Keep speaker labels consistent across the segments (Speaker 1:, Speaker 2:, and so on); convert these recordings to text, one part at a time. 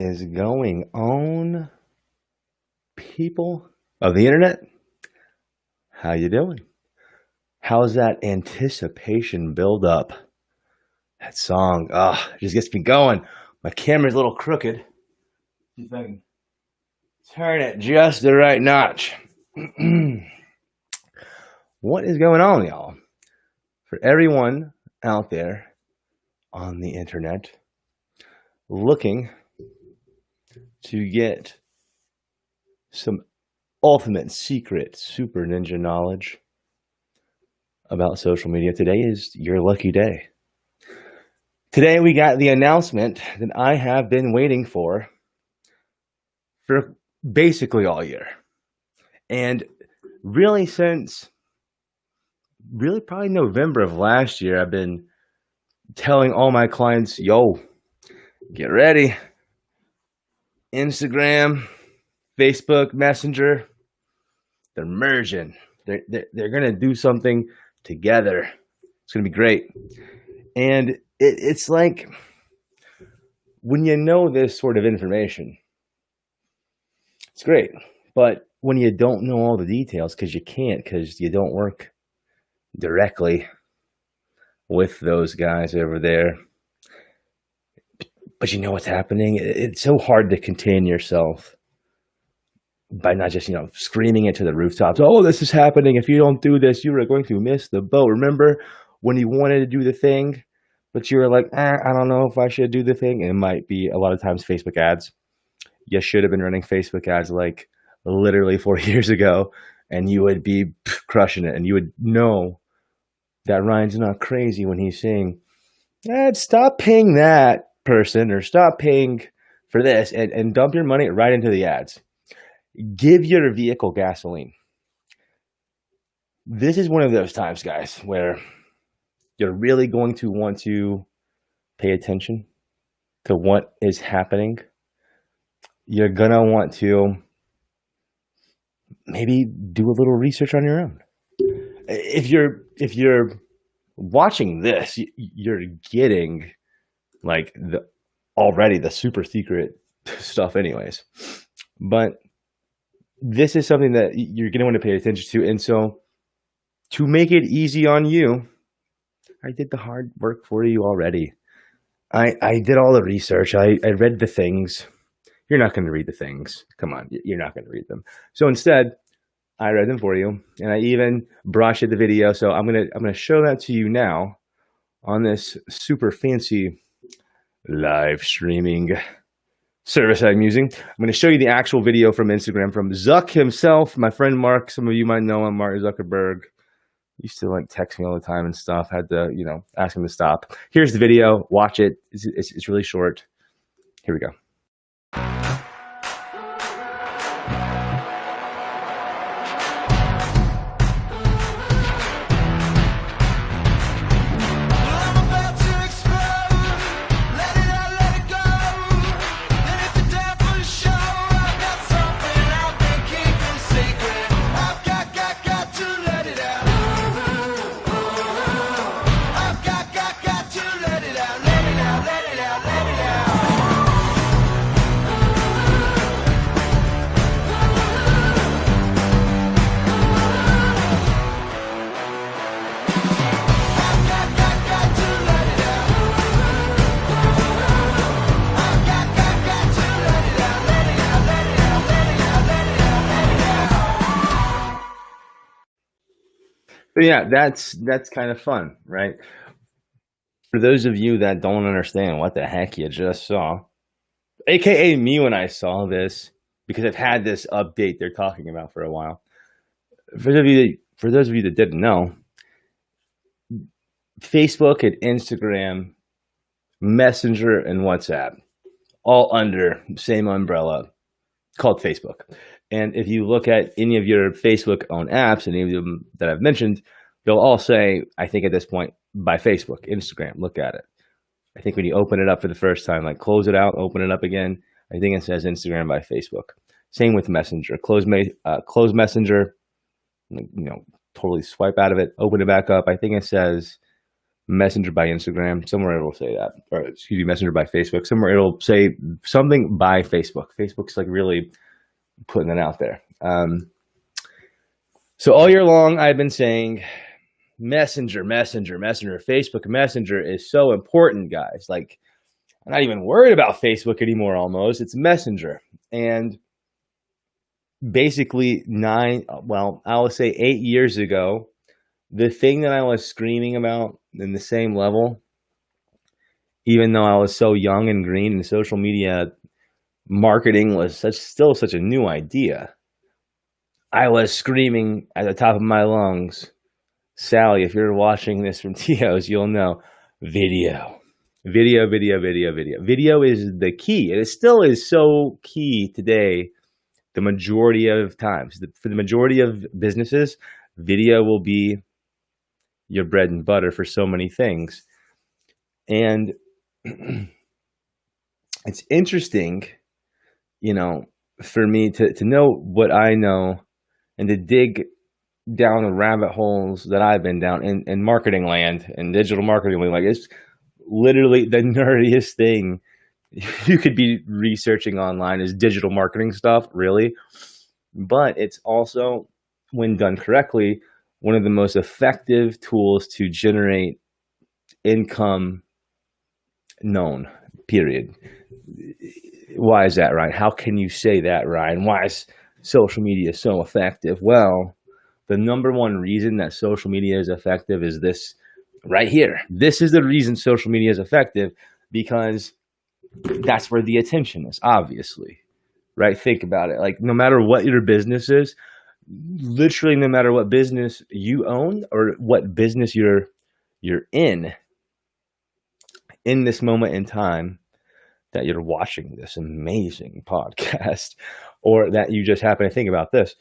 Speaker 1: Is going on, people of the internet? How you doing? How's that anticipation build up? That song, just gets me going. My camera's a little crooked. See if I can turn it just the right notch. What is going on, y'all? For everyone out there on the internet looking to get some ultimate secret super ninja knowledge about social media, today is your lucky day. Today we got the announcement that I have been waiting for basically all year. And really since probably November of last year, I've been telling all my clients, yo, get ready. Instagram, Facebook, Messenger, they're merging. They're going to do something together. It's going to be great. And it's like when you know this sort of information, it's great. But when you don't know all the details, because you can't, because you don't work directly with those guys over there, but you know what's happening, it's so hard to contain yourself by not just, screaming it to the rooftops. Oh, this is happening. If you don't do this, you are going to miss the boat. Remember when you wanted to do the thing, but you were like, I don't know if I should do the thing. And it might be a lot of times Facebook ads. You should have been running Facebook ads like literally 4 years ago, and you would be crushing it. And you would know that Ryan's not crazy when he's saying, stop paying that person or stop paying for this and dump your money right into the ads. Give your vehicle gasoline. This is one of those times, guys, where you're really going to want to pay attention to what is happening. You're going to want to maybe do a little research on your own. If you're watching this, you're getting like already the super secret stuff anyways. But this is something that you're going to want to pay attention to. And so to make it easy on you, I did the hard work for you already. I did all the research. I read the things. You're not going to read the things. Come on, you're not going to read them. So instead, I read them for you, and I even brought you the video. So I'm gonna show that to you now on this super fancy live streaming service I'm using. I'm going to show you the actual video from Instagram from Zuck himself, my friend Mark. Some of you might know him, Mark Zuckerberg. Used to like text me all the time and stuff. Had to, ask him to stop. Here's the video. Watch it. It's really short. Here we go. But yeah, that's kind of fun, right? For those of you that don't understand what the heck you just saw, aka me when I saw this, because I've had this update they're talking about for a while. For those of you that didn't know, Facebook and Instagram, Messenger and WhatsApp, all under the same umbrella called Facebook. And if you look at any of your Facebook owned apps, any of them that I've mentioned, they'll all say, I think at this point, by Facebook, Instagram, look at it. I think when you open it up for the first time, like close it out, open it up again, I think it says Instagram by Facebook. Same with Messenger. Close Messenger, totally swipe out of it, open it back up. I think it says Messenger by Instagram. Somewhere it'll say that. Or excuse me, Messenger by Facebook. Somewhere it'll say something by Facebook. Facebook's like really putting it out there. So all year long, I've been saying Messenger. Facebook Messenger is so important, guys. Like, I'm not even worried about Facebook anymore almost. It's Messenger. And basically I would say 8 years ago, the thing that I was screaming about in the same level, even though I was so young and green and social media marketing was still such a new idea, I was screaming at the top of my lungs, Sally, if you're watching this from TOs, you'll know, video. Video is the key. And it still is so key today, the majority of times. For the majority of businesses, video will be your bread and butter for so many things. And it's interesting, for me to know what I know and to dig down the rabbit holes that I've been down in marketing land and digital marketing land. Like, it's literally the nerdiest thing you could be researching online is digital marketing stuff, really. But it's also, when done correctly, one of the most effective tools to generate income known, period. Why is that, Ryan? How can you say that, Ryan? Why is social media so effective? Well, the number one reason that social media is effective is this right here. This is the reason social media is effective, because that's where the attention is, obviously, right? Think about it. Like, no matter what your business is, literally no matter what business you own or what business you're in this moment in time that you're watching this amazing podcast, or that you just happen to think about this,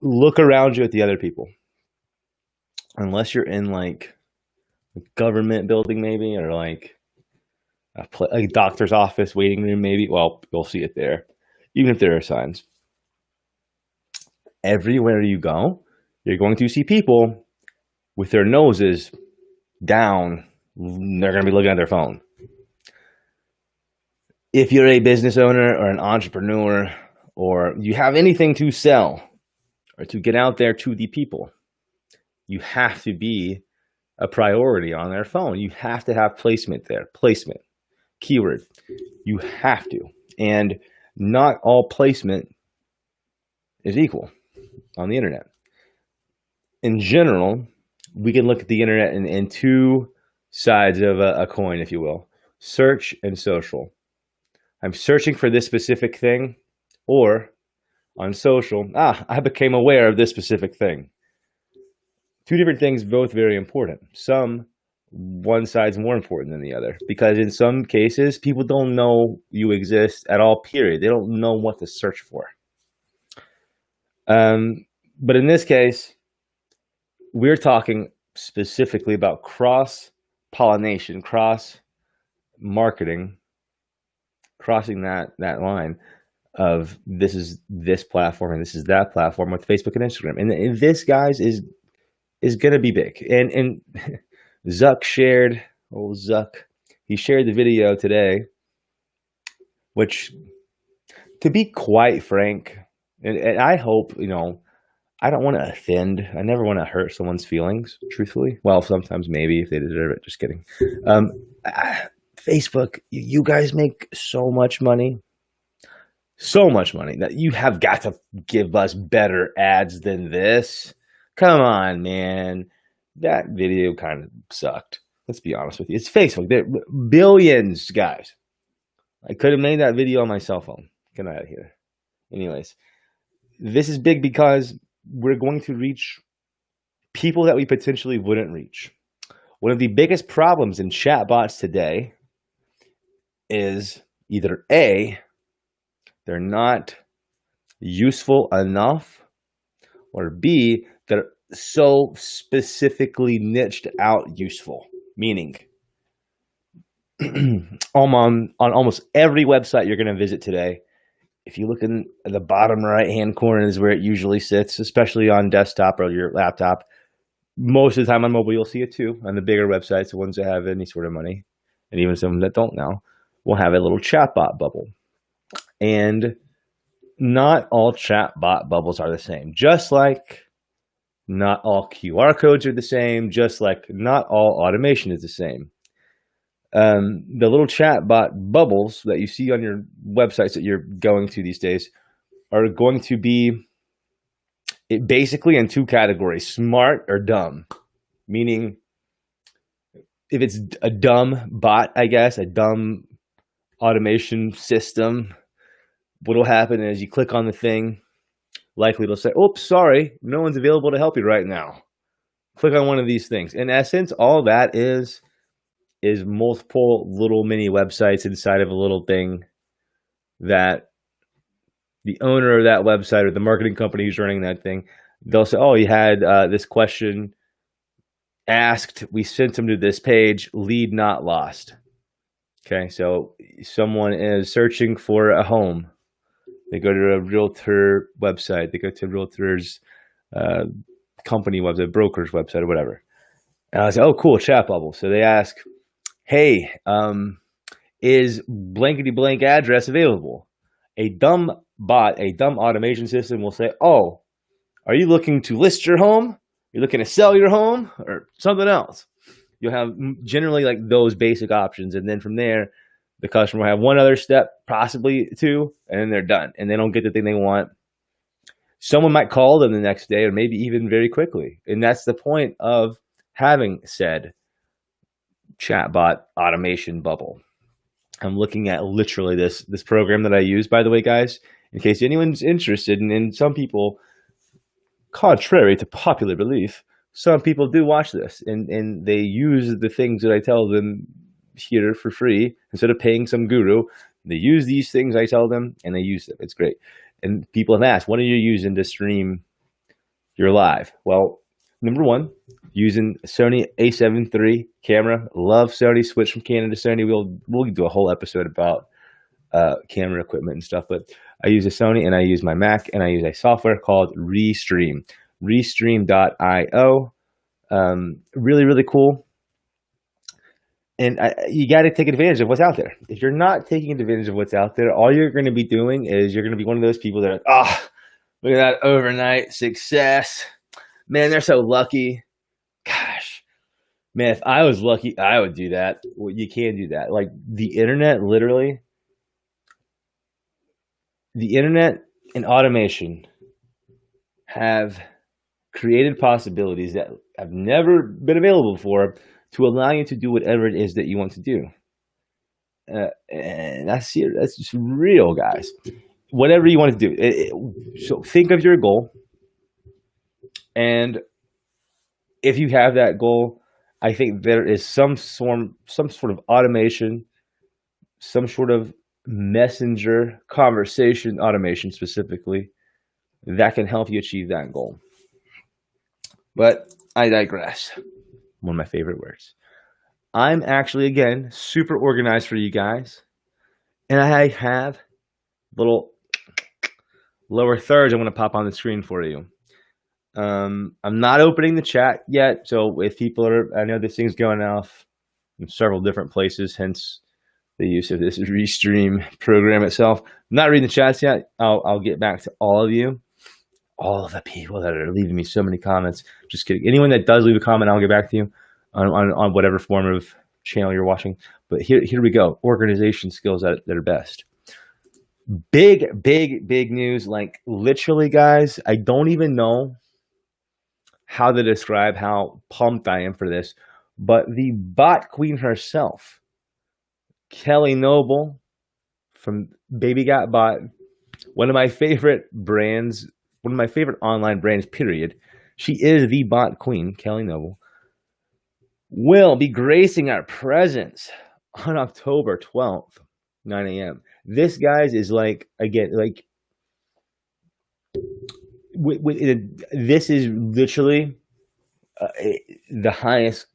Speaker 1: look around you at the other people. Unless you're in like a government building maybe, or like a doctor's office waiting room maybe, well, you'll see it there, even if there are signs. Everywhere you go, You're going to see people with their noses down. They're going to be looking at their phone. If you're a business owner or an entrepreneur, or you have anything to sell or to get out there to the people, you have to be a priority on their phone. You have to have placement there. Placement, keyword. You have to. And not all placement is equal on the internet. In general, we can look at the internet in two sides of a coin, if you will. Search and social. I'm searching for this specific thing, or on social, I became aware of this specific thing. Two different things, both very important. One side's more important than the other, because in some cases, people don't know you exist at all, period. They don't know what to search for. But in this case, we're talking specifically about cross-pollination, cross-marketing, crossing that line of this is this platform and this is that platform with Facebook and Instagram. And this, guys, is going to be big. And Zuck shared, he shared the video today, which, to be quite frank, and I hope, I don't want to offend. I never want to hurt someone's feelings, truthfully. Well, sometimes maybe if they deserve it. Just kidding. Facebook, you guys make so much money that you have got to give us better ads than this. Come on, man. That video kind of sucked. Let's be honest with you. It's Facebook. They're billions, guys. I could have made that video on my cell phone. Get out of here. Anyways, this is big because we're going to reach people that we potentially wouldn't reach. One of the biggest problems in chatbots today is either A, they're not useful enough, or B, they're so specifically niched out useful. Meaning, on almost every website you're going to visit today, if you look in the bottom right-hand corner is where it usually sits, especially on desktop or your laptop. Most of the time on mobile, you'll see it too. On the bigger websites, the ones that have any sort of money, and even some that don't now, will have a little chatbot bubble. And not all chatbot bubbles are the same. Just like not all QR codes are the same. Just like not all automation is the same. The little chatbot bubbles that you see on your websites that you're going to these days are going to be basically in two categories: smart or dumb. Meaning, if it's a dumb bot, I guess, a dumb automation system, what'll happen is you click on the thing, likely it'll say, oops, sorry, no one's available to help you right now. Click on one of these things. In essence, all that is multiple little mini websites inside of a little thing that the owner of that website or the marketing company who's running that thing, they'll say, oh, you had this question asked, we sent them to this page, lead not lost. Okay, so someone is searching for a home. They go to a realtor website. They go to a realtor's company website, broker's website, or whatever. And I say, oh, cool, chat bubble. So they ask, hey, is blankety blank address available? A dumb bot, a dumb automation system will say, oh, are you looking to list your home? You're looking to sell your home or something else? You'll have generally like those basic options. And then from there, the customer will have one other step, possibly two, and then they're done. And they don't get the thing they want. Someone might call them the next day or maybe even very quickly. And that's the point of having said chatbot automation bubble. I'm looking at literally this program that I use, by the way, guys, in case anyone's interested. And some people, contrary to popular belief, some people do watch this and they use the things that I tell them here for free instead of paying some guru. They use these things I tell them and they use them. It's great. And people have asked, what are you using to stream your live? Well, number one, using Sony a7 III camera. Love Sony. Switch from Canon to Sony. We'll do a whole episode about camera equipment and stuff. But I use a Sony and I use my Mac and I use a software called Restream. Restream.io. Really, really cool. And you got to take advantage of what's out there. If you're not taking advantage of what's out there, all you're going to be doing is you're going to be one of those people that are, oh, look at that overnight success. Man, they're so lucky. Gosh, man, if I was lucky, I would do that. Well, you can do that. Like the internet, literally, the internet and automation have created possibilities that have never been available before to allow you to do whatever it is that you want to do. And that's just real, guys. Whatever you want to do. So think of your goal. And if you have that goal, I think there is some sort of automation, some sort of messenger conversation automation specifically that can help you achieve that goal. But I digress. One of my favorite words. I'm actually, again, super organized for you guys. And I have little lower thirds I want to pop on the screen for you. I'm not opening the chat yet. So if people are, I know this thing's going off in several different places, hence the use of this Restream program itself. I'm not reading the chats yet. I'll get back to all of you. All of the people that are leaving me so many comments. Just kidding. Anyone that does leave a comment, I'll get back to you on whatever form of channel you're watching. But here we go. Organization skills that are best. Big news. Like literally, guys, I don't even know how to describe how pumped I am for this. But the bot queen herself, Kelly Noble from Baby Got Bot, one of my favorite brands, one of my favorite online brands, period. She is the bot queen, Kelly Noble, will be gracing our presence on October 12th, 9 a.m. This, guys, is like, again, like, this is literally the highest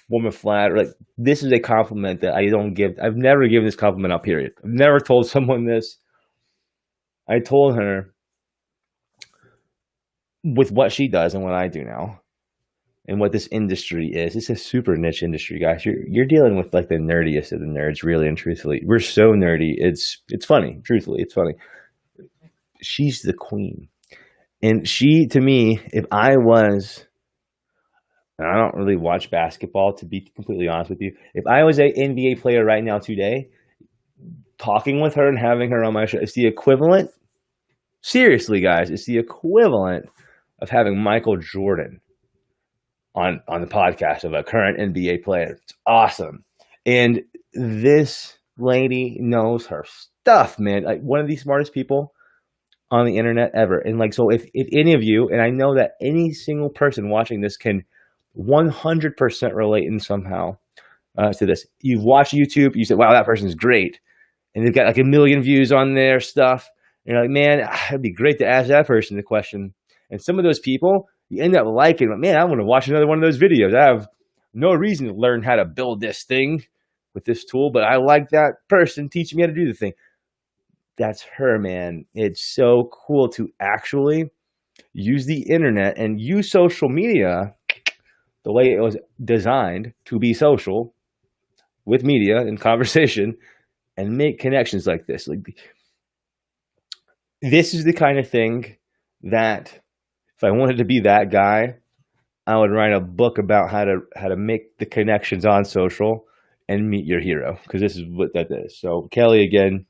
Speaker 1: form of flat. Like, this is a compliment that I don't give. I've never given this compliment out, period. I've never told someone this. I told her, with what she does and what I do now and what this industry is, it's a super niche industry, guys. You're dealing with like the nerdiest of the nerds, really and truthfully. We're so nerdy. It's funny. Truthfully, it's funny. She's the queen. And she, to me, if I was, and I don't really watch basketball, to be completely honest with you, if I was an NBA player right now today, talking with her and having her on my show, it's the equivalent, seriously, guys, it's the equivalent of having Michael Jordan on the podcast of a current NBA player. It's awesome. And this lady knows her stuff, man. Like one of the smartest people on the internet ever. And like, so if any of you, and I know that any single person watching this can 100% relate in somehow to this. You've watched YouTube, you said, wow, that person's great. And they've got like 1 million views on their stuff. And you're like, man, it'd be great to ask that person the question. And some of those people, you end up liking, like, man, I want to watch another one of those videos. I have no reason to learn how to build this thing with this tool, but I like that person teaching me how to do the thing. That's her, man. It's so cool to actually use the internet and use social media the way it was designed to be social with media and conversation and make connections like this. Like, this is the kind of thing that if I wanted to be that guy, I would write a book about how to make the connections on social and meet your hero, because this is what that is. So Kelly, again,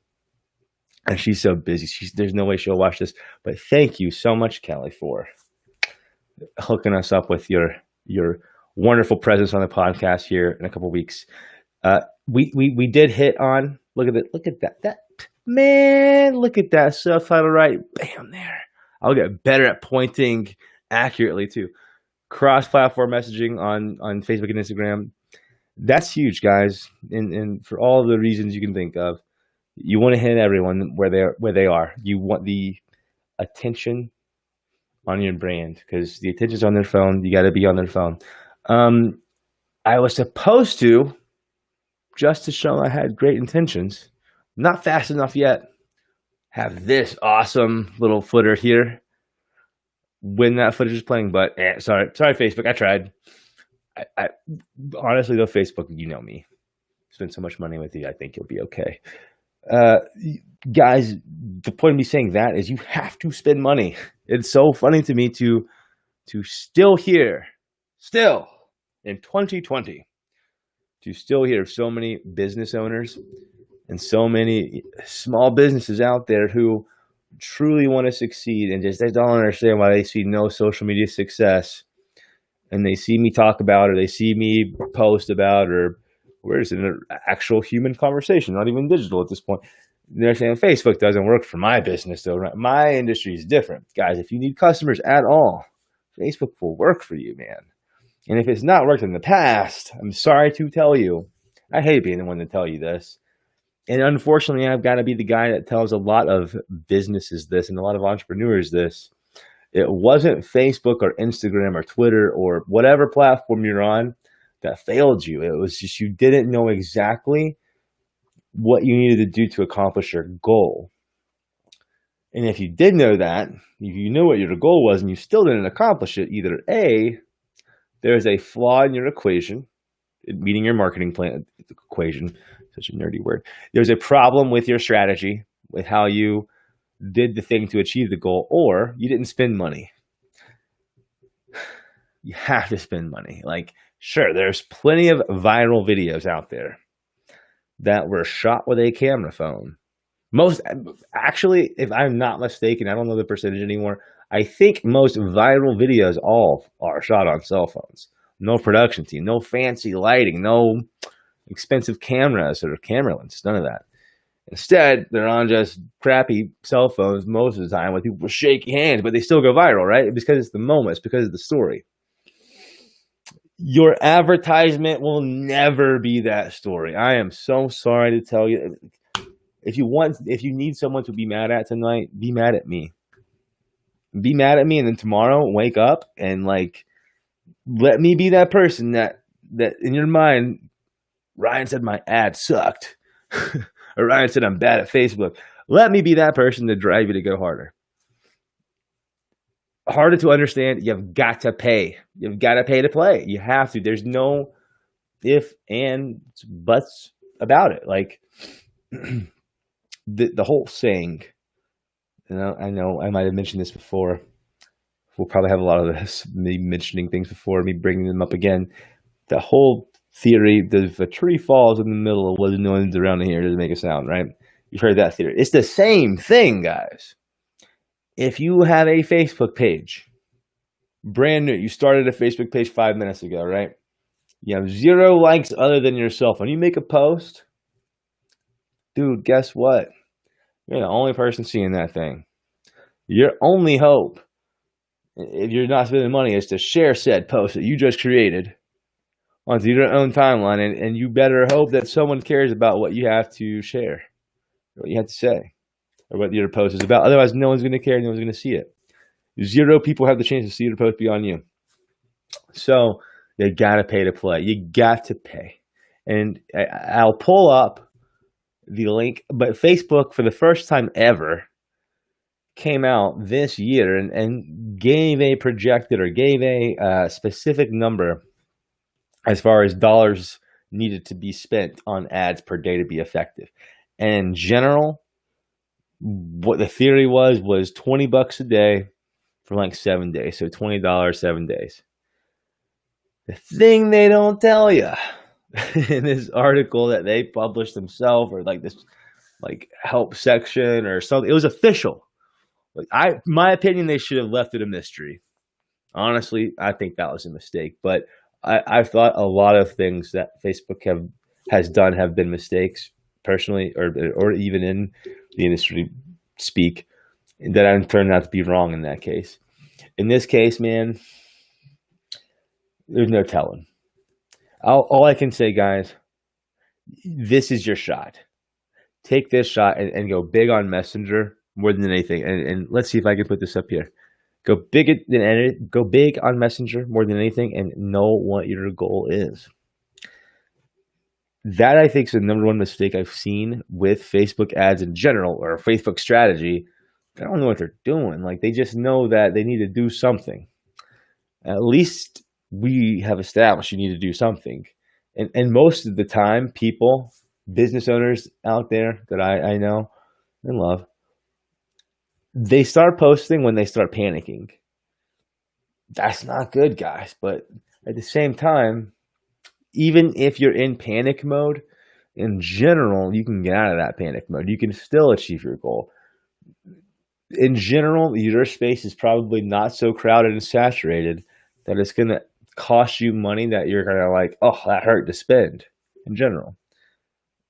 Speaker 1: and she's so busy. There's no way she'll watch this, but thank you so much, Kelly, for hooking us up with your wonderful presence on the podcast here in a couple of weeks. We did hit on, look at that man, look at that subtitle right, bam, there. I'll get better at pointing accurately too. Cross-platform messaging on Facebook and Instagram. That's huge, guys. And for all the reasons you can think of, you want to hit everyone where they are. You want the attention on your brand, because the attention's on their phone. You got to be on their phone. I was supposed to, just to show I had great intentions, not fast enough yet, have this awesome little footer here. when that footage is playing. But sorry, Facebook, I tried. I honestly though, Facebook, you know me. Spend so much money with you, I think you'll be okay. Uh, Guys, the point of me saying that is you have to spend money. It's so funny to me to still in 2020, to still hear so many business owners and so many small businesses out there who truly want to succeed and just they don't understand why they see no social media success, and they see me talk about, or they see me post about, or where's an actual human conversation, not even digital at this point. They're saying Facebook doesn't work for my business though. Right? My industry is different. Guys, if you need customers at all, Facebook will work for you, man. And if it's not worked in the past, I'm sorry to tell you. I hate being the one to tell you this. And unfortunately, I've got to be the guy that tells a lot of businesses this and a lot of entrepreneurs this. It wasn't Facebook or Instagram or Twitter or whatever platform you're on that failed you. It was just you didn't know exactly what you needed to do to accomplish your goal. And if you did know that, if you knew what your goal was and you still didn't accomplish it, either A, there's a flaw in your equation, meeting your marketing plan equation, such a nerdy word. There's a problem with your strategy, with how you did the thing to achieve the goal, or you didn't spend money. You have to spend money. Like, sure, there's plenty of viral videos out there that were shot with a camera phone. Most, actually, if I'm not mistaken, I don't know the percentage anymore. I think most viral videos all are shot on cell phones. No production team, no fancy lighting, no expensive cameras or camera lenses, none of that. Instead, they're on just crappy cell phones most of the time with people with shaky hands, but they still go viral, right? Because it's the moment, it's because of the story. Your advertisement will never be that story. I am so sorry to tell you. If you need someone to be mad at tonight, be mad at me. Be mad at me, and then tomorrow wake up and like let me be that person that in your mind, Ryan said my ad sucked. Or Ryan said I'm bad at Facebook. Let me be that person to drive you to go harder. Harder to understand, you've got to pay. You've got to pay to play. You have to. There's no if, and, buts about it. Like the whole saying, I know I might have mentioned this before. We'll probably have a lot of this, me mentioning things before, me bringing them up again. The whole theory that if a tree falls in the middle of woods, no one's around here, it doesn't make a sound, right? You've heard that theory. It's the same thing, guys. If you have a Facebook page, brand new, you started a Facebook page 5 minutes ago, right? You have 0 likes other than yourself. When you make a post, dude, guess what? You're the only person seeing that thing. Your only hope, if you're not spending money, is to share said post that you just created onto your own timeline, and you better hope that someone cares about what you have to share, what you have to say, or what your post is about. Otherwise, no one's going to care, no one's going to see it. 0 people have the chance to see your post beyond you. So you got to pay to play. You got to pay. And I'll pull up the link, but Facebook, for the first time ever, came out this year and gave a projected, or gave a specific number as far as dollars needed to be spent on ads per day to be effective. And in general, what the theory was $20 a day for like 7 days. So $20, 7 days. The thing they don't tell you in this article that they published themselves, or like this like help section or something, it was official. Like my opinion, they should have left it a mystery. Honestly, I think that was a mistake. But I've thought a lot of things that Facebook has done have been mistakes, personally, or even in the industry speak, that I've turned out to be wrong in that case. In this case, man, there's no telling. All I can say, guys, this is your shot. Take this shot and go big on Messenger more than anything. And let's see if I can put this up here. Go big on Messenger more than anything, and know what your goal is. That, I think, is the number one mistake I've seen with Facebook ads in general, or Facebook strategy, They don't know what they're doing. Like, they just know that they need to do something. At least we have established you need to do something. And most of the time, people, business owners out there that I know and love, they start posting when they start panicking. That's not good, guys. But at the same time, even if you're in panic mode, in general, you can get out of that panic mode. You can still achieve your goal. In general, your space is probably not so crowded and saturated that it's going to cost you money that you're going to like, oh, that hurt to spend in general.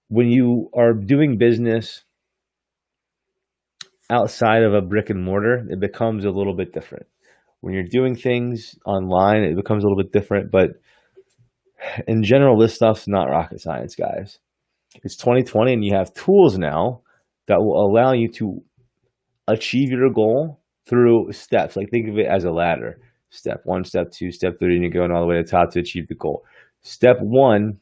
Speaker 1: When you are doing business outside of a brick and mortar, it becomes a little bit different. When you're doing things online, it becomes a little bit different. But in general, this stuff's not rocket science, guys. It's 2020, and you have tools now that will allow you to achieve your goal through steps. Like, think of it as a ladder. Step 1, step 2, step 3, and you're going all the way to the top to achieve the goal. Step 1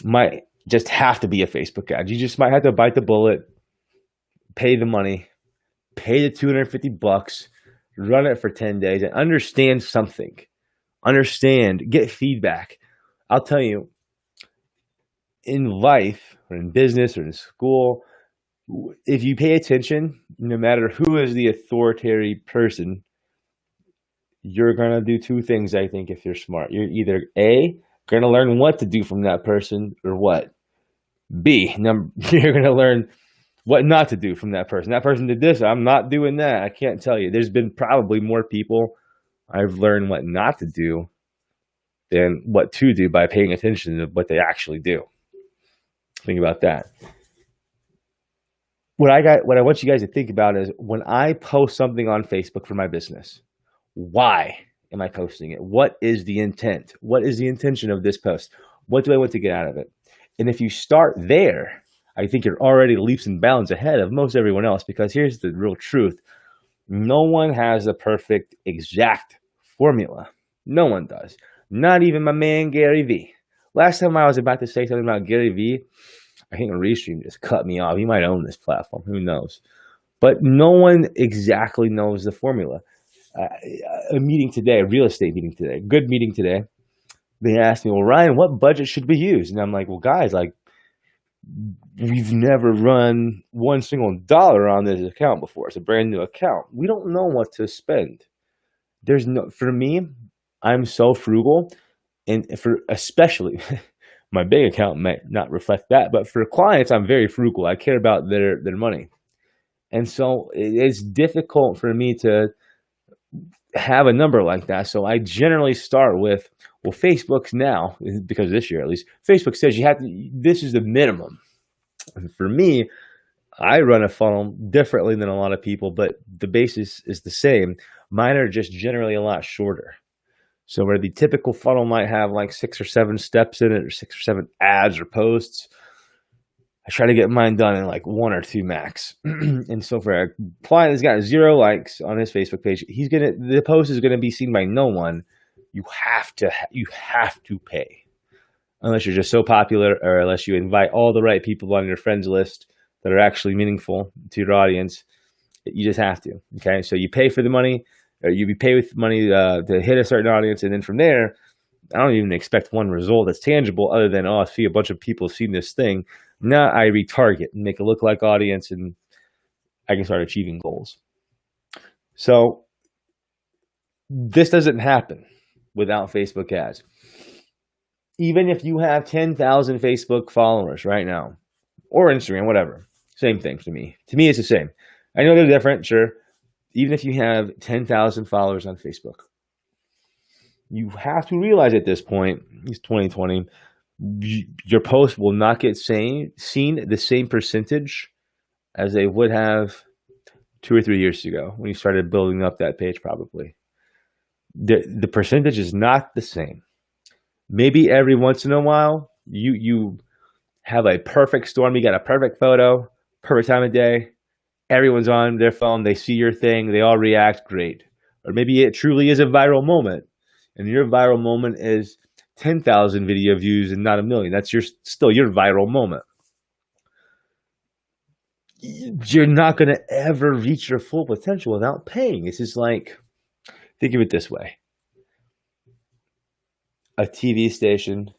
Speaker 1: might just have to be a Facebook ad. You just might have to bite the bullet, pay the money, pay the $250, run it for 10 days, and understand something. Understand, get feedback. I'll tell you, in life or in business or in school, if you pay attention, no matter who is the authoritative person, you're going to do two things, I think, if you're smart. You're either A, going to learn what to do from that person, or what? B, you're going to learn what not to do from that person. That person did this, I'm not doing that. I can't tell you. There's been probably more people I've learned what not to do than what to do by paying attention to what they actually do. Think about that. What I want you guys to think about is when I post something on Facebook for my business, why am I posting it? What is the intent? What is the intention of this post? What do I want to get out of it? And if you start there, I think you're already leaps and bounds ahead of most everyone else, because here's the real truth. No one has a perfect, exact formula. No one does. Not even my man, Gary Vee. Last time I was about to say something about Gary Vee, I think Restream just cut me off. He might own this platform. Who knows? But no one exactly knows the formula. A meeting today, a real estate meeting today, good meeting today. They asked me, well, Ryan, what budget should we use? And I'm like, well, guys, like, we've never run one single dollar on this account before. It's a brand new account. We don't know what to spend. For me, I'm so frugal, and for especially my big account might not reflect that, but for clients, I'm very frugal. I care about their money. And so it's difficult for me to have a number like that. So I generally start with, well, Facebook's now, because this year at least, Facebook says this is the minimum. And for me, I run a funnel differently than a lot of people, but the basis is the same. Mine are just generally a lot shorter. So where the typical funnel might have like 6 or 7 steps in it, or 6 or 7 ads or posts, I try to get mine done in like 1 or 2 max. And so for a client that's got 0 likes on his Facebook page, the post is gonna be seen by no one. You have to pay, unless you're just so popular, or unless you invite all the right people on your friends list that are actually meaningful to your audience. You just have to. Okay, so you pay for the money, or you pay with money to hit a certain audience, and then from there, I don't even expect one result that's tangible other than, oh, I see a bunch of people have seen this thing. Now I retarget and make a lookalike audience, and I can start achieving goals. So this doesn't happen without Facebook ads. Even if you have 10,000 Facebook followers right now, or Instagram, whatever, same thing to me. To me, it's the same. I know they're different, sure. Even if you have 10,000 followers on Facebook, you have to realize at this point, it's 2020, your post will not get seen the same percentage as they would have 2 or 3 years ago when you started building up that page. Probably the percentage is not the same. Maybe every once in a while you have a perfect storm. You got a perfect photo, perfect time of day. Everyone's on their phone. They see your thing. They all react. Great. Or maybe it truly is a viral moment, and your viral moment is 10,000 video views and not 1 million. That's still your viral moment. you're not going to ever reach your full potential without paying. It's just like, think of it this way. A TV station,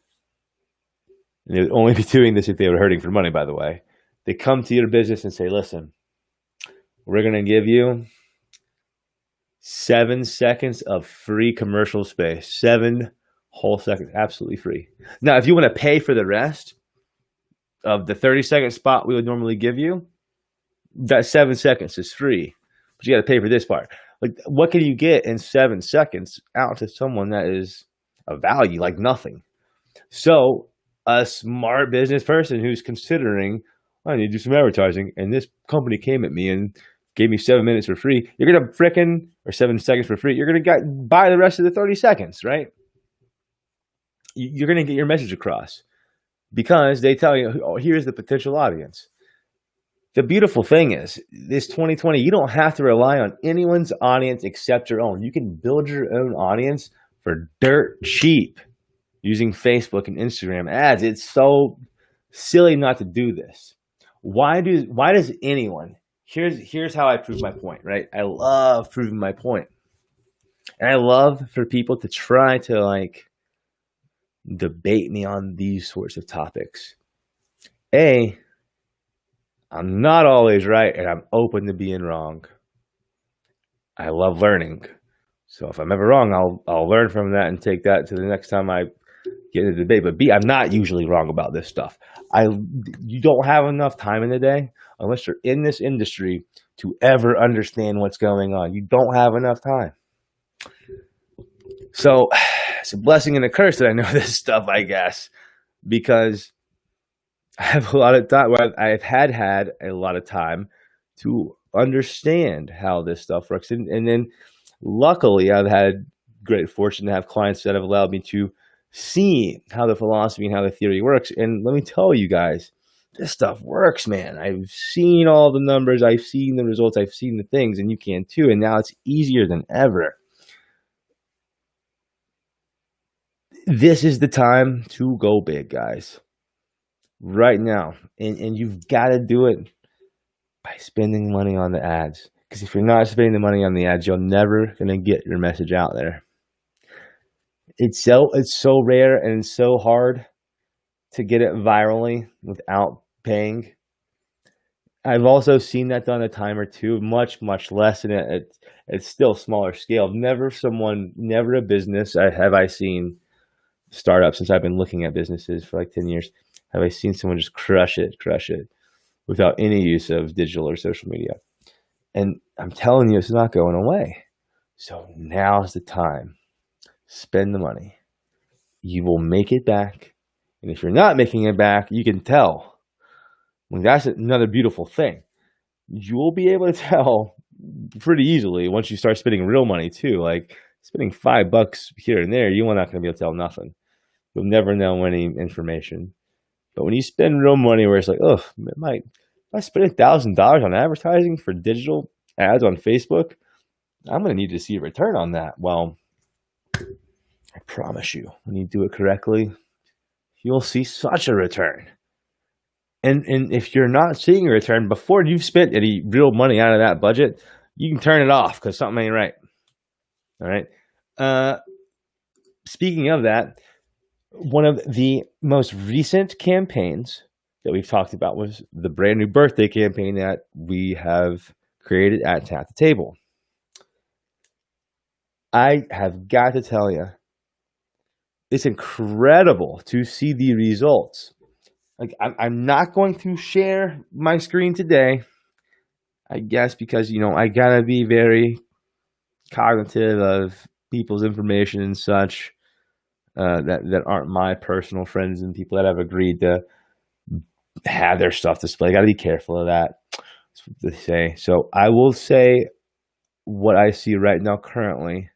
Speaker 1: and they would only be doing this if they were hurting for money, by the way. They come to your business and say, listen, we're going to give you 7 seconds of free commercial space. 7 whole seconds, absolutely free. Now, if you want to pay for the rest of the 30-second spot we would normally give you, that 7 seconds is free. But you got to pay for this part. Like, what can you get in 7 seconds out to someone that is of value? Like nothing. So a smart business person who's considering, I need to do some advertising, and this company came at me and gave me 7 minutes for free, you're going to or 7 seconds for free, you're going to buy the rest of the 30 seconds, right? You're going to get your message across because they tell you, oh, here's the potential audience. The beautiful thing is, this 2020, you don't have to rely on anyone's audience except your own. You can build your own audience for dirt cheap using Facebook and Instagram ads. It's so silly not to do this. Why does anyone? Here's how I prove my point, right? I love proving my point. And I love for people to try to like debate me on these sorts of topics. I'm not always right, and I'm open to being wrong. I love learning. So if I'm ever wrong, I'll learn from that and take that to the next time I get in a debate. But B, I'm not usually wrong about this stuff. You don't have enough time in the day, unless you're in this industry, to ever understand what's going on. You don't have enough time. So it's a blessing and a curse that I know this stuff, I guess, because I have a lot of time. Well, I've had a lot of time to understand how this stuff works. And then luckily, I've had great fortune to have clients that have allowed me to see how the philosophy and how the theory works. And let me tell you guys, this stuff works, man. I've seen all the numbers. I've seen the results. I've seen the things, and you can too. And now it's easier than ever. This is the time to go big, guys. Right now. And you've got to do it by spending money on the ads. Because if you're not spending the money on the ads, you're never going to get your message out there. It's so rare and so hard to get it virally without paying. I've also seen that done a time or two, much, much less, and it's still smaller scale. Never a business have I seen startup since I've been looking at businesses for like 10 years. Have I seen someone just crush it without any use of digital or social media? And I'm telling you, it's not going away. So now's the time. Spend the money. You will make it back. And if you're not making it back, you can tell. Well, that's another beautiful thing. You will be able to tell pretty easily once you start spending real money too. Like spending $5 here and there, you're not going to be able to tell nothing. You'll never know any information. But when you spend real money where it's like, oh, if I spend $1,000 on advertising for digital ads on Facebook, I'm going to need to see a return on that. Well, I promise you, when you do it correctly, you'll see such a return. And if you're not seeing a return before you've spent any real money out of that budget, you can turn it off because something ain't right. All right. Speaking of that, one of the most recent campaigns that we've talked about was the brand new birthday campaign that we have created at Tap the Table. I have got to tell you, it's incredible to see the results. Like, I'm not going to share my screen today, I guess, because, I got to be very cognitive of people's information and such. That aren't my personal friends and people that have agreed to have their stuff displayed. Got to be careful of that. That's what they say. So I will say what I see right now currently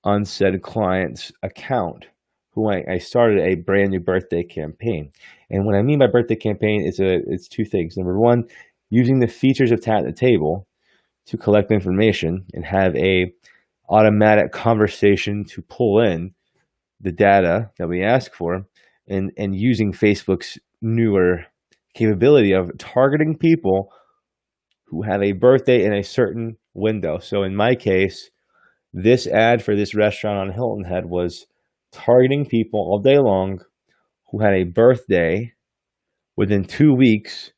Speaker 1: on said client's account, who I started a brand new birthday campaign. And what I mean by birthday campaign is it's two things. Number one, using the features of Tap the Table to collect information and have a automatic conversation to pull in the data that we ask for, and using Facebook's newer capability of targeting people who have a birthday in a certain window. So in my case, this ad for this restaurant on Hilton Head was targeting people all day long who had a birthday within 2 weeks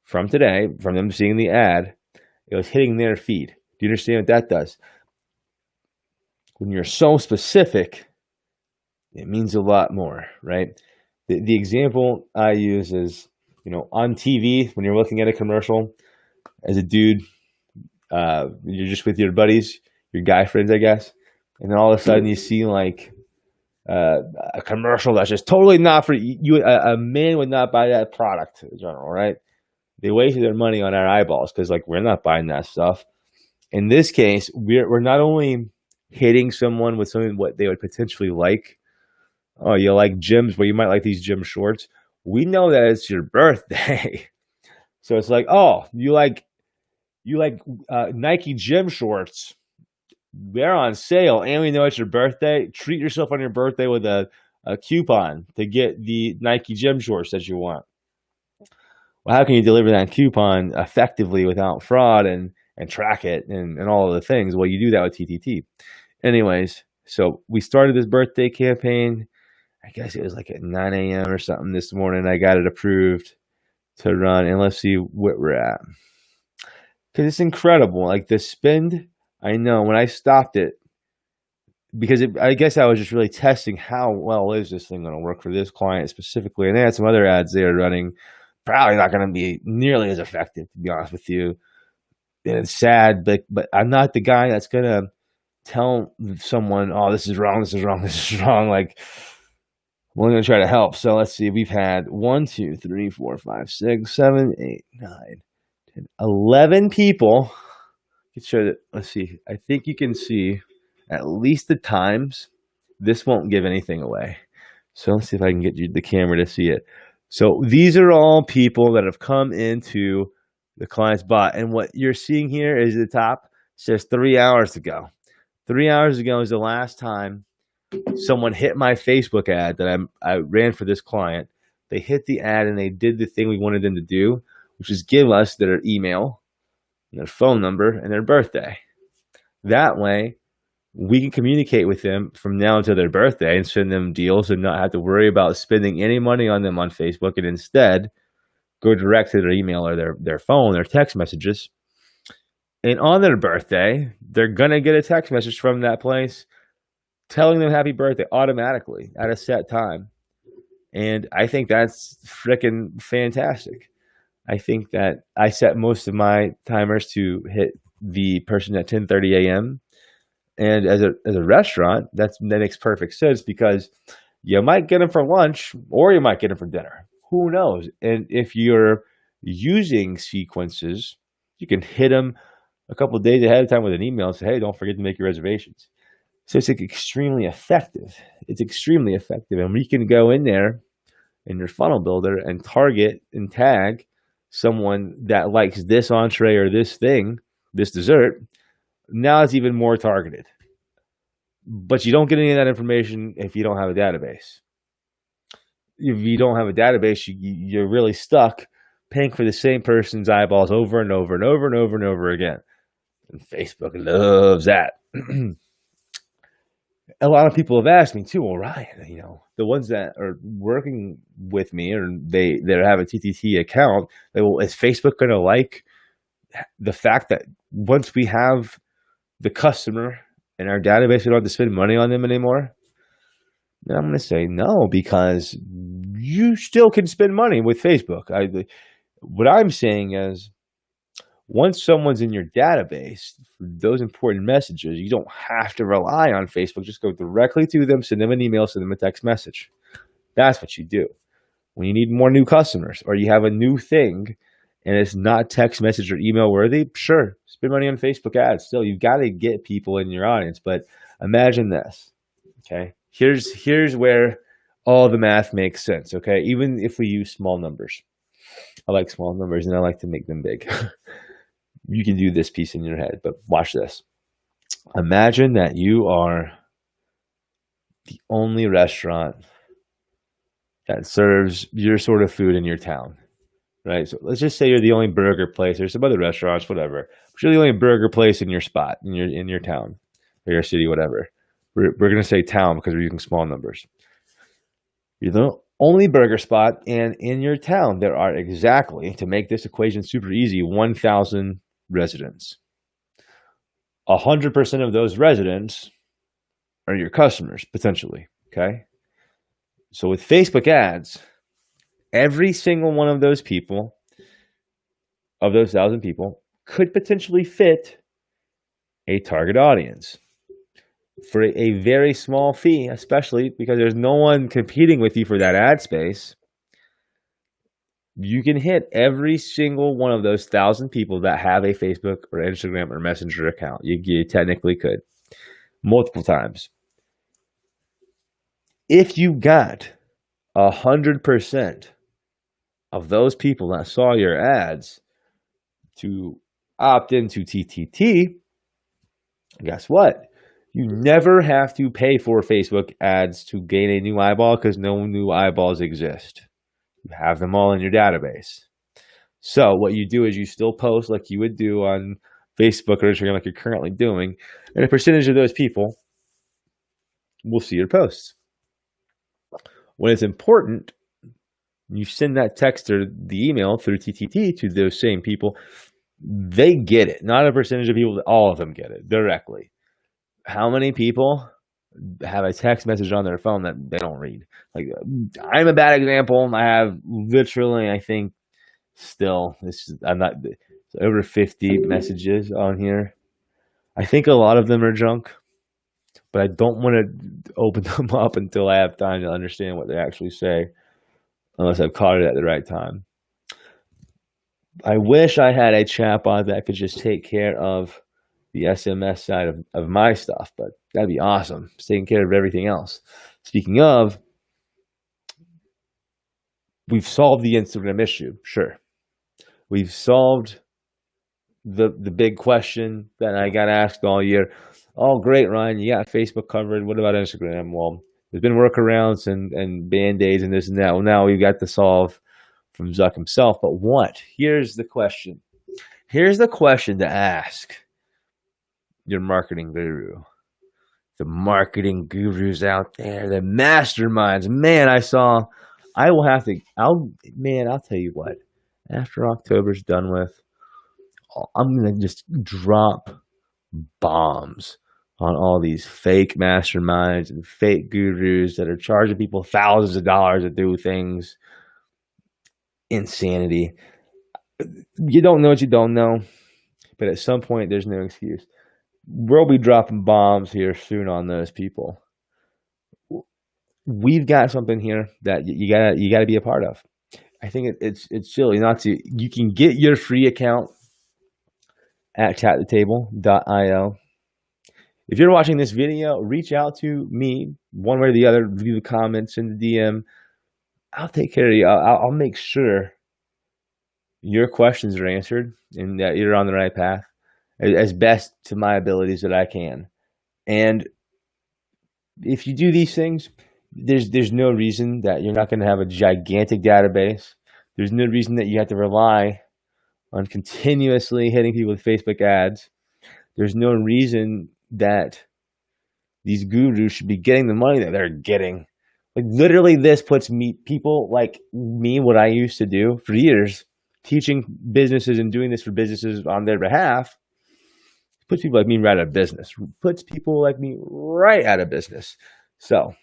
Speaker 1: from today, from them seeing the ad. It was hitting their feed. Do you understand what that does? When you're so specific, it means a lot more, right? The example I use is, on TV, when you're looking at a commercial, as a dude, you're just with your buddies, your guy friends, I guess, and then all of a sudden you see like a commercial that's just totally not for you. A man would not buy that product in general, right? They wasted their money on our eyeballs because like we're not buying that stuff. In this case, we're not only hitting someone with something what they would potentially like. Oh, you like gyms? Well, you might like these gym shorts. We know that it's your birthday, so it's like, oh, you like Nike gym shorts. They're on sale, and we know it's your birthday. Treat yourself on your birthday with a coupon to get the Nike gym shorts that you want. Well, how can you deliver that coupon effectively without fraud and track it and all of the things? Well, you do that with TTT. Anyways, so we started this birthday campaign. I guess it was like at 9 a.m. or something this morning. I got it approved to run, and let's see what we're at. Because it's incredible. Like the spend, I know when I stopped it, because I guess I was just really testing how well is this thing going to work for this client specifically. And they had some other ads they were running, probably not going to be nearly as effective, to be honest with you. And it's sad, but I'm not the guy that's going to tell someone, oh, this is wrong, this is wrong, this is wrong. Like, we're going to try to help. So let's see. We've had 1, 2, 3, 4, 5, 6, 7, 8, 9, 10, 11 people. Show that. Let's see. I think you can see at least the times. This won't give anything away. So let's see if I can get you the camera to see it. So these are all people that have come into the client's bot. And what you're seeing here is the top says 3 hours ago. 3 hours ago is the last time someone hit my Facebook ad that I ran for this client. They hit the ad and they did the thing we wanted them to do, which is give us their email, their phone number, and their birthday. That way, we can communicate with them from now until their birthday and send them deals and not have to worry about spending any money on them on Facebook, and instead go direct to their email or their phone or text messages. And on their birthday, they're going to get a text message from that place telling them happy birthday automatically at a set time. And I think that's freaking fantastic. I think that I set most of my timers to hit the person at 10:30 a.m. And as a restaurant, that makes perfect sense because you might get them for lunch or you might get them for dinner. Who knows? And if you're using sequences, you can hit them a couple of days ahead of time with an email and say, hey, don't forget to make your reservations. So it's like extremely effective. It's extremely effective. And we can go in there in your funnel builder and target and tag someone that likes this entree or this thing, this dessert. Now it's even more targeted. But you don't get any of that information if you don't have a database. If you don't have a database, you're really stuck paying for the same person's eyeballs over and over and over and over and over again. And Facebook loves that. A lot of people have asked me too, well, Ryan, the ones that are working with me or they have a TTT account, well, is Facebook going to like the fact that once we have the customer in our database, we don't have to spend money on them anymore? And I'm going to say no, because you still can spend money with Facebook. What I'm saying is, once someone's in your database, for those important messages, you don't have to rely on Facebook. Just go directly to them, send them an email, send them a text message. That's what you do. When you need more new customers or you have a new thing and it's not text message or email worthy, sure, spend money on Facebook ads. Still, you've got to get people in your audience. But imagine this, okay? Here's where all the math makes sense, okay? Even if we use small numbers. I like small numbers and I like to make them big. You can do this piece in your head, but watch this. Imagine that you are the only restaurant that serves your sort of food in your town. right? So let's just say you're the only burger place. There's some other restaurants, whatever. But you're the only burger place in your spot, in your town or your city, whatever. We're gonna say town because we're using small numbers. You're the only burger spot, and in your town there are exactly, to make this equation super easy, 1,000 residents. 100% of those residents are your customers potentially. Okay, so with Facebook ads, every single one of those people, of those 1,000 people, could potentially fit a target audience for a very small fee, especially because there's no one competing with you for that ad space. You can hit every single one of those 1,000 people that have a Facebook or Instagram or Messenger account. You technically could multiple times. If you got 100% of those people that saw your ads to opt into TTT, guess what? You never have to pay for Facebook ads to gain a new eyeball because no new eyeballs exist. You have them all in your database. So what you do is you still post like you would do on Facebook or Instagram like you're currently doing, and a percentage of those people will see your posts. When it's important, you send that text or the email through TTT to those same people. They get it. Not a percentage of people, all of them get it directly. How many people have a text message on their phone that they don't read? Like, I'm a bad example. I have literally, I think, still, I'm not, over 50 messages on here. I think a lot of them are junk, but I don't want to open them up until I have time to understand what they actually say, unless I've caught it at the right time. I wish I had a chatbot that could just take care of the SMS side of my stuff, but that'd be awesome. It's taking care of everything else. Speaking of, we've solved the Instagram issue, sure. We've solved the big question that I got asked all year. Oh, great, Ryan, you got Facebook covered. What about Instagram? Well, there's been workarounds and Band-Aids and this and that. Well, now we've got the solve from Zuck himself. But what? Here's the question. Here's the question to ask your marketing guru. The marketing gurus out there, the masterminds. Man, I'll tell you what. After October's done with, I'm going to just drop bombs on all these fake masterminds and fake gurus that are charging people thousands of dollars to do things. Insanity. You don't know what you don't know, but at some point there's no excuse. We'll be dropping bombs here soon on those people. We've got something here that you gotta be a part of. I think it's silly not to. You can get your free account at chattetable.io. If you're watching this video, reach out to me one way or the other. Leave the comments in the DM. I'll take care of you. I'll make sure your questions are answered and that you're on the right path as best to my abilities that I can. And if you do these things, there's no reason that you're not going to have a gigantic database. There's no reason that you have to rely on continuously hitting people with Facebook ads. There's no reason that these gurus should be getting the money that they're getting. Like, literally, this puts people like me, what I used to do for years, teaching businesses and doing this for businesses on their behalf, puts people like me right out of business. Puts people like me right out of business. So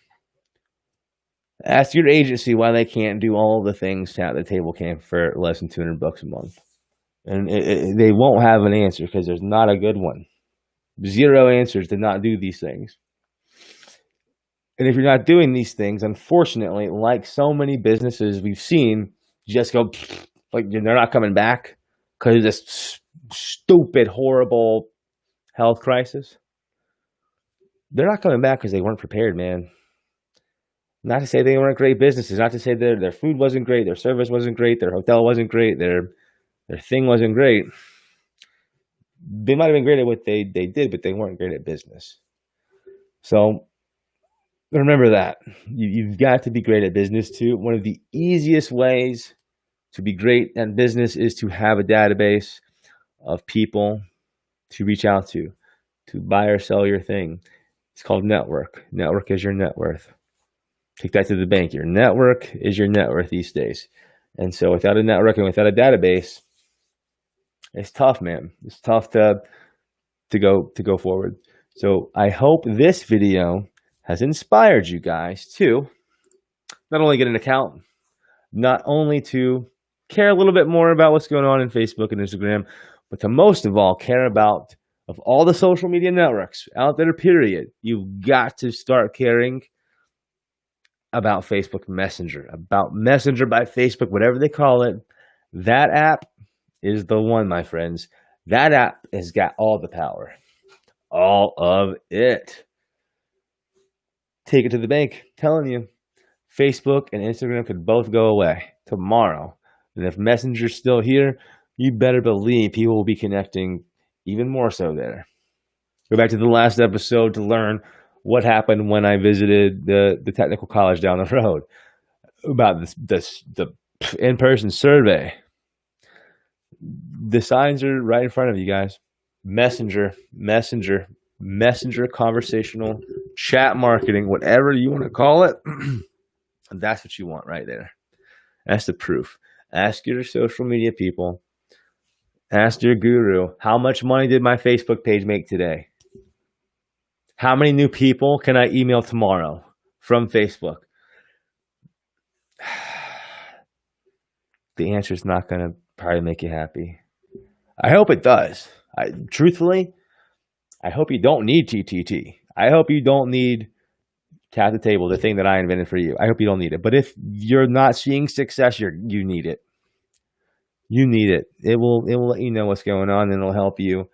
Speaker 1: ask your agency why they can't do all the things Chat the Table can for less than $200 a month. And they won't have an answer because there's not a good one. Zero answers to not do these things. And if you're not doing these things, unfortunately, like so many businesses we've seen, just go, like, they're not coming back because of this stupid, horrible health crisis. They're not coming back because they weren't prepared, man. Not to say they weren't great businesses. Not to say their food wasn't great, their service wasn't great, their hotel wasn't great, their thing wasn't great. They might have been great at what they did, but they weren't great at business. So remember that. You've got to be great at business too. One of the easiest ways To be great at business is to have a database of people to reach out to buy or sell your thing. It's called network. Network is your net worth. Take that to the bank. Your network is your net worth these days. And so without a network and without a database, it's tough, man. It's tough to go forward. So I hope this video has inspired you guys to not only get an account, not only to care a little bit more about what's going on in Facebook and Instagram, but to most of all care about, of all the social media networks out there, period, you've got to start caring about Facebook Messenger, about Messenger by Facebook, whatever they call it. That app is the one, my friends. That app has got all the power. All of it. Take it to the bank. I'm telling you, Facebook and Instagram could both go away tomorrow. And if Messenger's still here, you better believe people will be connecting even more so there. Go back to the last episode to learn what happened when I visited the technical college down the road about the in-person survey. The signs are right in front of you guys. Messenger, conversational, chat marketing, whatever you want to call it. That's what you want right there. That's the proof. Ask your social media people. Ask your guru, how much money did my Facebook page make today? How many new people can I email tomorrow from Facebook? The answer is not going to probably make you happy. I hope it does. Truthfully, I hope you don't need TTT. I hope you don't need Tap the Table, the thing that I invented for you. I hope you don't need it. But if you're not seeing success, you need it. You need it. It will let you know what's going on, and it'll help you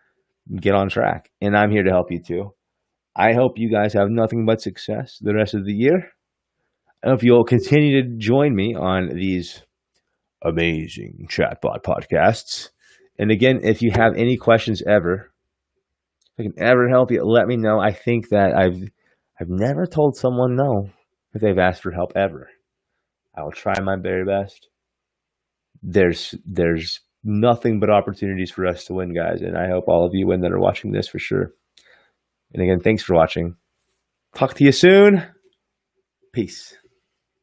Speaker 1: get on track. And I'm here to help you too. I hope you guys have nothing but success the rest of the year. I hope you'll continue to join me on these amazing chatbot podcasts. And again, if you have any questions ever, if I can ever help you, let me know. I think that I've never told someone no if they've asked for help ever. I will try my very best. There's nothing but opportunities for us to win, guys. And I hope all of you win that are watching this for sure. And again, thanks for watching. Talk to you soon. Peace.